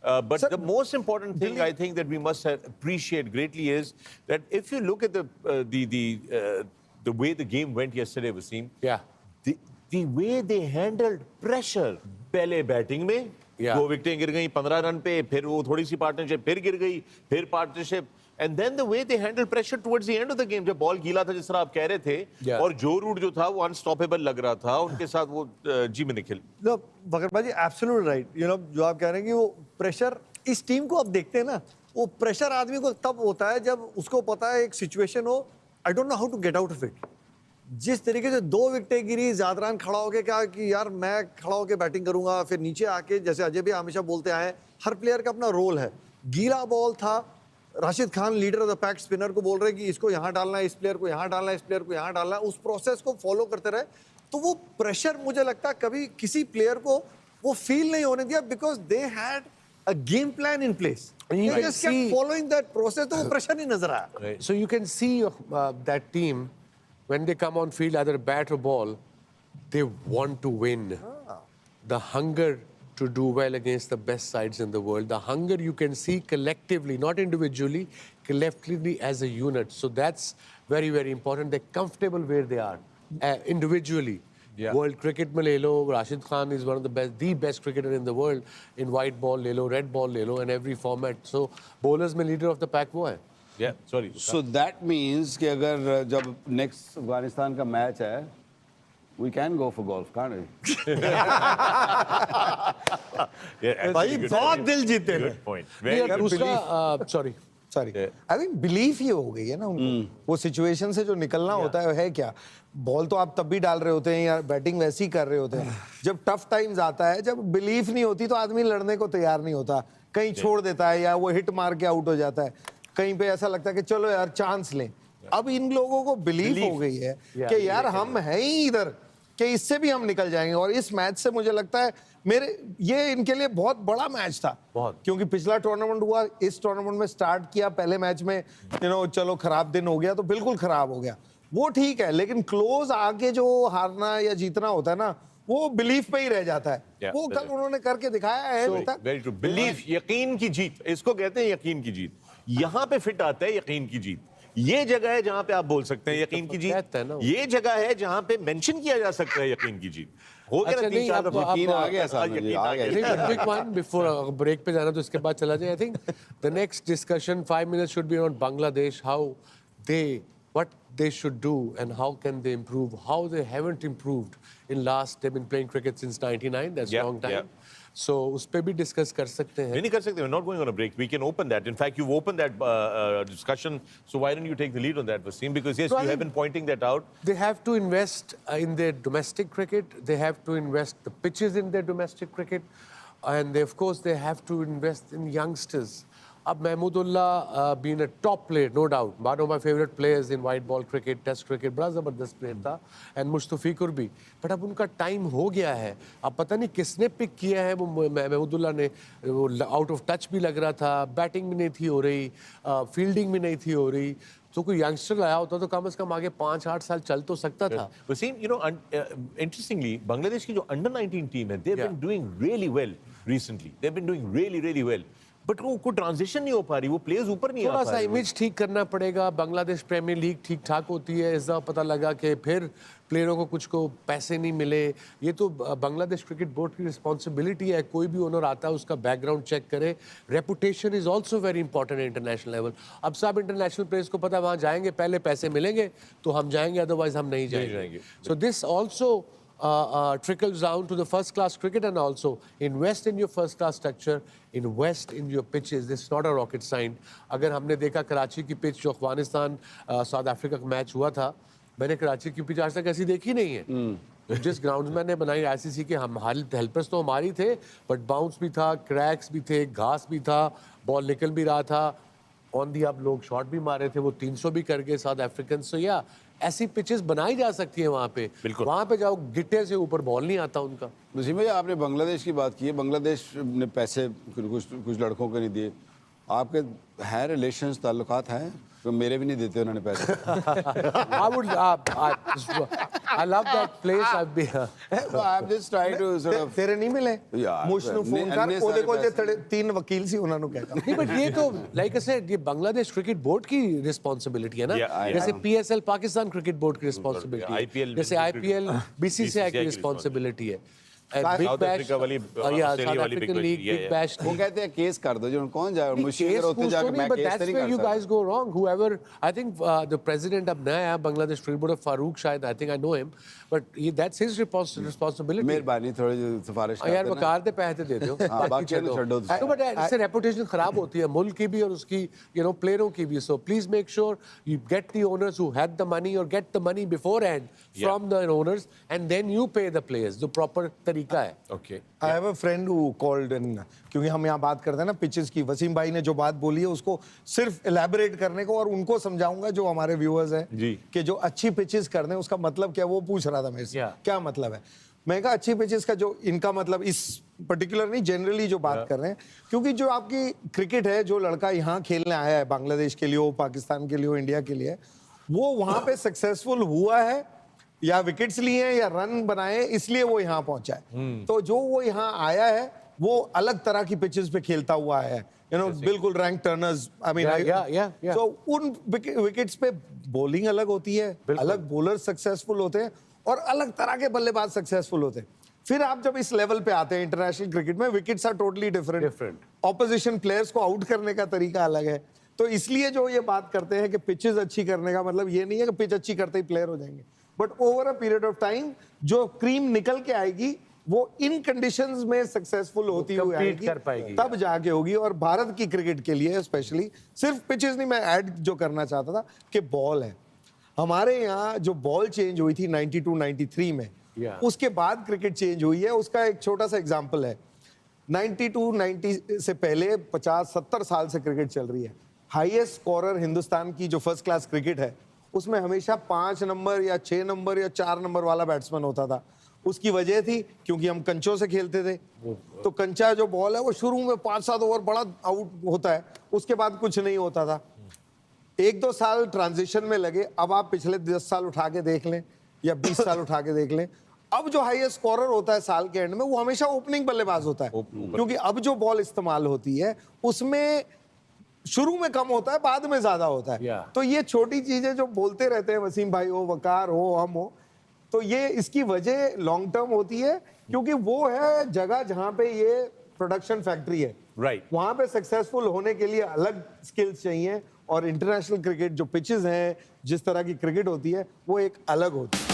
But the most important thing I think that we must appreciate greatly is that if you look at the way the game went yesterday, Wasim, the way they handled pressure. पहले batting में 2 विकेटें गिर गई 15 run पे, फिर वो थोड़ी सी partnership फिर गिर गई, फिर partnership, and then the way they handled pressure towards the end of the game, जब बॉल गीला था जिस तरह आप कह रहे थे, और जो रूट जो था वो अनस्टॉपेबल लग रहा था, उनके साथ वो जी में निकल। नो बकर भाई एब्सोल्युटली राइट, यू नो जो आप कह रहे हैं कि वो प्रेशर इस टीम को अब देखते हैं ना, वो प्रेशर आदमी को तब होता है जब उसको पता है एक सिचुएशन हो, I don't know how to get out of it. जिस तरीके से 2 विकेटें गिरी, ज़ादरान खड़ा होके कहा कि यार मैं खड़ा होके बैटिंग करूंगा, फिर नीचे आके जैसे अजय भी हमेशा बोलते आए, हर प्लेयर का अपना रोल है। गीला बॉल था, Rashid Khan leader of the pack spinner को बोल रहे कि इसको यहाँ डालना है, इस प्लेयर को यहाँ डालना है, इस प्लेयर को यहाँ डालना है, उस प्रोसेस को फॉलो करते रहे, तो वो प्रेशर मुझे लगता है कभी किसी प्लेयर को वो फील नहीं होने दिया, because they had a game plan in place, following that process, तो वो प्रेशर नहीं नजर आया। So you can see that team when they come on field, either bat or ball, they want to win. The hunger to do well against the best sides in the world, the hunger you can see collectively, not individually, collectively as a unit. So that's very, very important. They're comfortable where they are, individually. World cricket mein le lo, Rashid Khan is one of the best cricketer in the world. In white ball le lo, red ball le lo, in every format. So bowlers mein leader of the pack wo hai. Yeah, sorry. So that means कि अगर जब next Afghanistan का match है, we can go for golf, can't we? भाई बहुत दिल जीते हैं। Good point. Very Sorry. I think belief ही हो गई है ना उनको, वो सिचुएशन से जो निकलना होता है क्या, बॉल तो आप तब भी डाल रहे होते हैं या बैटिंग वैसी कर रहे होते हैं, जब टफ टाइम्स आता है, जब बिलीफ नहीं होती तो आदमी लड़ने को तैयार नहीं होता, कहीं छोड़ देता है या वो हिट मार के आउट हो जाता है, कहीं पे ऐसा लगता है कि चलो यार चांस लें। अब इन लोगों को बिलीफ हो गई है कि यार हम हैं ही इधर, कि इससे भी हम निकल जाएंगे, और इस मैच से मुझे लगता है ये इनके लिए बहुत बड़ा मैच था, क्योंकि पिछला टूर्नामेंट हुआ, इस टूर्नामेंट में स्टार्ट किया, पहले मैच में चलो खराब दिन हो गया तो बिल्कुल खराब हो गया, वो ठीक है, लेकिन क्लोज आके जो हारना या जीतना होता है ना, वो बिलीफ पे ही रह जाता है। वो कल उन्होंने करके दिखाया है। वेरी ट्रू, बिलीफ, यकीन की जीत, इसको कहते हैं यकीन की जीत। यहाँ पे फिट आता है यकीन की जीत। ये जगह है जहां पे आप बोल सकते हैं यकीन की जीत, ये जगह है जहां पे मेंशन किया जा सकता है यकीन की जीत। हो गया 3-4 दफा यकीन आ गया, क्विक वन बिफोर ब्रेक पे जाना, तो इसके बाद चला जाए। I think the next discussion 5 minutes should be on Bangladesh, how they, what they should do and how can they improve, how they haven't improved in last, they've been playing cricket since 99, that's a long time. So उस पे भी discuss कर सकते हैं। नहीं कर सकते, we're not going on a break, we can open that, in fact you've opened that discussion, so why don't you take the lead on that, Wasim, because yes, you have been pointing that out. They have to invest in their domestic cricket, they have to invest the pitches in their domestic cricket, and they, of course they have to invest in youngsters. अब Mahmudullah being a top player, no doubt, one of my favorite players in white ball cricket, test cricket, बड़ा ज़बरदस्त player था, and मुस्तफ़ीकुर भी, but अब उनका time हो गया है। अब पता नहीं किसने पिक किया है, वो महमूदुल्लाह ने, वो आउट ऑफ टच भी लग रहा था, बैटिंग भी नहीं थी हो रही, फील्डिंग भी नहीं थी हो रही, तो कोई यंगस्टर लाया होता तो कम से कम आगे 5-8 साल चल तो सकता था। Wasim, interestingly, बांग्लादेश की जो अंडर 19 टीम है, they've been doing really well recently, they've been doing really well, but वो कोई ट्रांजिशन नहीं हो पा रही, वो प्लेयर्स ऊपर नहीं आ पा रहे। थोड़ा सा इमेज ठीक करना पड़ेगा। बांग्लादेश प्रीमियर लीग ठीक ठाक होती है, इस दफा पता लगा कि फिर प्लेयरों को कुछ को पैसे नहीं मिले। ये तो बांग्लादेश क्रिकेट बोर्ड की रिस्पॉन्सिबिलिटी है, कोई भी ओनर आता है उसका बैकग्राउंड चेक करे। Reputation is also very important international level. अब सब इंटरनेशनल प्लेयर्स को पता है वहाँ जाएंगे पहले पैसे मिलेंगे तो हम जाएंगे, अदरवाइज हम नहीं जाएंगे। So this also trickles down to the first class cricket, and also invest in your first class structure, invest in your pitches. This is not a rocket science. अगर हमने देखा कराची की पिच जो अफगानिस्तान साउथ अफ्रीका का match हुआ था, मैंने कराची की पिच आज तक ऐसी देखी नहीं है। जिस ग्राउंड्समैन ने बनाई आईसीसी के, हम हेल्पर्स तो हमारी थे, बट बाउंस भी था, क्रैक्स भी थे, घास भी था, बॉल निकल भी रहा था, ऑन दी अब लोग शॉट भी मारे थे, वो 300 भी कर गए साउथ अफ्रीकन। सो या ऐसी पिचेस बनाई जा सकती है वहाँ पे, वहाँ पे जाओ, गिट्टे से ऊपर बॉल नहीं आता उनका। नसीम भाई, आपने बांग्लादेश की बात की है, बांग्लादेश ने पैसे कुछ लड़कों को नहीं दिए, आपके हैं रिलेशंस, ताल्लुकात हैं? तो मेरे भी नहीं देते उन्होंने पैसे। I love that place. I've been. I'm just trying to sort of. तेरे नहीं मिले यार, मुझ ਨੂੰ ਫੋਨ ਕਰ ਇੰਨੇ ਉਹਦੇ ਕੋਲ ਜੇ ਸਾਰੇ तीन वकील सी ਉਹਨਾਂ ਨੂੰ कहता नहीं, बट ये तो लाइक आई सेड, ये बांग्लादेश क्रिकेट बोर्ड की रिस्पांसिबिलिटी है ना। जैसे PSL पाकिस्तान क्रिकेट बोर्ड की रिस्पांसिबिलिटी है, IPL जैसे IPL BCCI की रिस्पांसिबिलिटी है, बिग South बैश Africa वाली, या Australia साउथ वाली African big league, league, big bash. वो कहते हैं केस कर दो, जो कौन जाए मुश्किल होते जाके मैं but केस that's नहीं where you कर guys सकता। go wrong. Whoever, I think the president अब नया है बांग्लादेश क्रिकेट बोर्ड, फारूक शायद, I think I know him, but that's his responsibility. मेहरबानी थोड़ी सिफारिश कर यार देना। वकार दे पैसे दे दो, हाँ, बाकी छोड़ो। छोड़ दो। तो बट इससे रेपुटेशन खराब होती है मुल्क की भी और उसकी प्लेयरों की भी। So please make sure you get the owners who had the money, और get the money beforehand from the owners, and then you pay the players, जो प्रॉपर तरीका है। Okay. I have a friend who called in, क्योंकि हम यहाँ बात करते हैं ना पिचेस की, वसीम भाई ने जो बात बोली है उसको सिर्फ एलैबोरेट करने को, और उनको समझाऊंगा जो हमारे व्यूअर्स हैं जी। कि जो अच्छी पिचेस करने उसका मतलब क्या, वो पूछ रहा था मेरे से क्या मतलब है। मैं कहा अच्छी पिचेस का जो इनका मतलब, इस पर्टिकुलर नहीं जनरली जो बात कर रहे हैं, क्योंकि जो आपकी क्रिकेट है, जो लड़का यहाँ खेलने आया है बांग्लादेश के लिए हो, पाकिस्तान के लिए हो, इंडिया के लिए, वो वहां पे सक्सेसफुल हुआ है या विकेट्स लिए हैं या रन बनाए, इसलिए वो यहाँ पहुंचा है। तो जो वो यहाँ आया है वो अलग तरह की पिचेस पे खेलता हुआ आया है, बिल्कुल रैंक टर्नर्स, आई मीन तो उन विकेट्स पे बॉलिंग अलग होती है, अलग बॉलर सक्सेसफुल होते हैं और अलग तरह के बल्लेबाज सक्सेसफुल होते हैं। फिर आप जब इस लेवल पे आते हैं इंटरनेशनल क्रिकेट में, wickets are totally different, opposition players को आउट करने का तरीका अलग है। तो इसलिए जो ये बात करते हैं कि पिचेस अच्छी करने का मतलब ये नहीं है कि पिच अच्छी करते ही प्लेयर हो जाएंगे, but over a period of time जो क्रीम निकल के आएगी वो इन कंडीशंस में सक्सेसफुल होती हुई आएगी, तब जाके होगी। और भारत की क्रिकेट के लिए स्पेशली, सिर्फ पिचेस नहीं, मैं ऐड जो करना चाहता था कि बॉल है हमारे यहाँ, जो बॉल चेंज हुई थी 92-93 में, उसके बाद क्रिकेट चेंज हुई है। उसका एक छोटा सा एग्जांपल है, 92-90 से पहले 50-70 साल से क्रिकेट चल रही है। हाईएस्ट स्कोरर हिंदुस्तान की जो फर्स्ट क्लास क्रिकेट है, उसमें हमेशा 5 नंबर या 6 नंबर या 4 नंबर वाला बैट्समैन होता था। उसकी वजह थी क्योंकि हम कंचों से खेलते थे, तो कंचा जो बॉल है वो शुरू में 5-7 ओवर बड़ा आउट होता है, उसके बाद कुछ नहीं होता था। 1-2 साल ट्रांजिशन में लगे, अब आप पिछले 10 साल उठा के देख लें या 20 साल उठा के देख लें, अब जो हाईएस्ट स्कोरर होता है साल के एंड में, वो हमेशा ओपनिंग बल्लेबाज होता है, क्योंकि अब जो बॉल इस्तेमाल होती है उसमें शुरू में कम होता है, बाद में ज्यादा होता है। तो ये छोटी चीजें जो बोलते रहते हैं वसीम भाई हो, वकार हो, हम हो, तो ये इसकी वजह लॉन्ग टर्म होती है, क्योंकि वो है जगह जहां पे ये प्रोडक्शन फैक्ट्री है, वहां पे सक्सेसफुल होने के लिए अलग स्किल्स चाहिए, और इंटरनेशनल क्रिकेट जो पिचेस हैं, जिस तरह की क्रिकेट होती है, वो एक अलग होती है।